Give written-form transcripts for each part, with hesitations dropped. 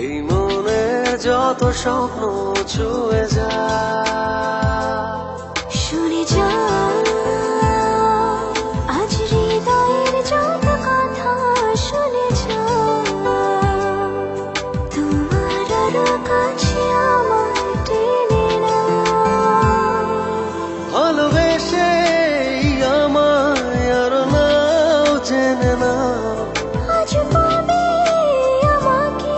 এই মনের যত স্বপ্ন ছুঁয়ে যা, শুনে যা আজ হৃদয়ের যত কথা, শুনে যা তোমার আরো কাছে আমার টেনে না। ভালোবেসে আমায় আর নাও জেনে না, আজ পাবে আমাকে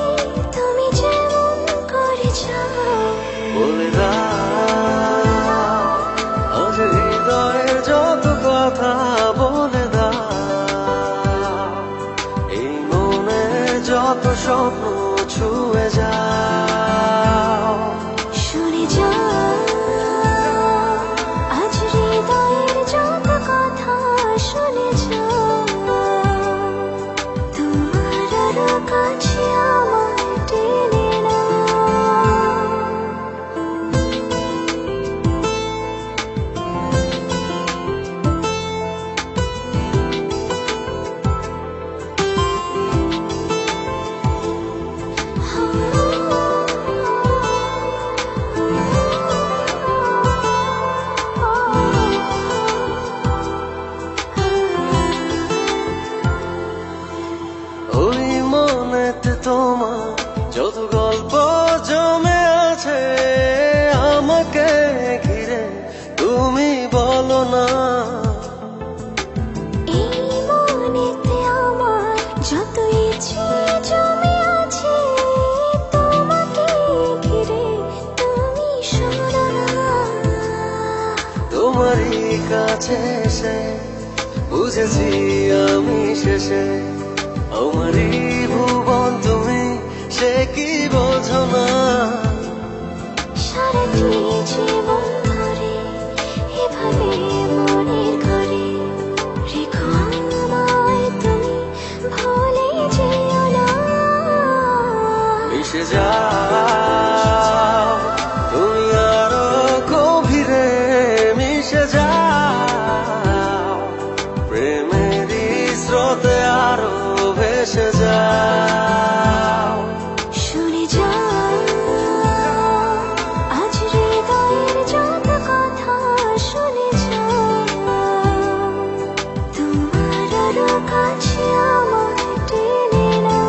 তুমি যেমন করে চাও। বলে দাও আজ হৃদয়ের যত কথা, বলে দাও এই মনের যত স্বপ্ন ছুঁয়ে যাও। শুনে যা আজ হৃদয়ের যত কথা, শুনে যা তোমার আরো কাছে আমার টেনে না। ওই মনেতে তোমার যত গল্প জমে আছে, আমাকে ঘিরে তুমি বলো না। এই মনেতে আমার যত ইচ্ছে জমে আছে, তোমাকে ঘিরে তুমি শোনো না। তোমারই কাছে এসে বুঝেছি আমি শেষে, আমারই ভুবন তুমি, সে কি বোঝো না। সারাটি জীবন ধরে এভাবে মনের ঘরে রেখো আমায় তুমি, ভুলে যেও না। মিশে যাও তুমি আরো গভীরে, মিশে যাও প্রেমেরই স্রোতে আরো ভেসে যাও। শুনে যা আজ হৃদয়ের যত কথা, শুনে যা তোমার আরো কাছে আমার টেনে না।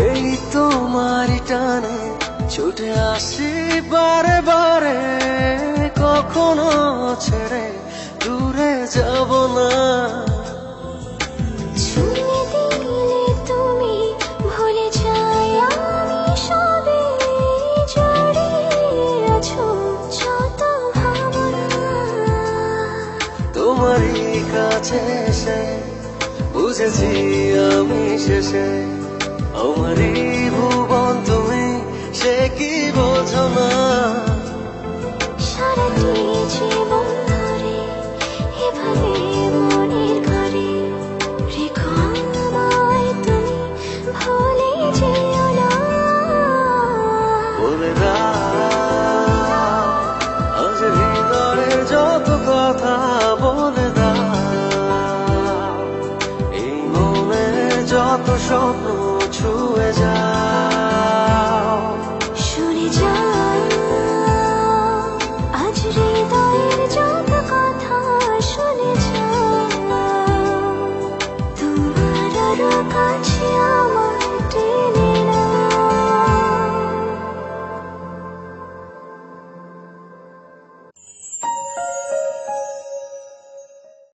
এই তোমারই টানে ছুটে আসি বারে বারে, কখনো ছেড়ে দূরে যাব না। ছুঁয়ে দিলে তুমি ভুলে যাই আমি সবে, জড়িয়ে আছো যত ভাবনা। তোমারই কাছে এসে বুঝেছি আমি শেষে, আমারই ভুবন তুমি, সে কি বোঝো না। সারাটি জীবন ধরে এভাবে মনের ঘরে রেখো আমায় তুমি, ভুলে যেও না। বলে দাও আজ হৃদয়ের যত কথা, বলে দাও এই মনের যত স্বপ্ন ছুঁয়ে যাও। শুনে যা আজ হৃদয়ের যত কথা, শুনে যা তোমার আরো কাছে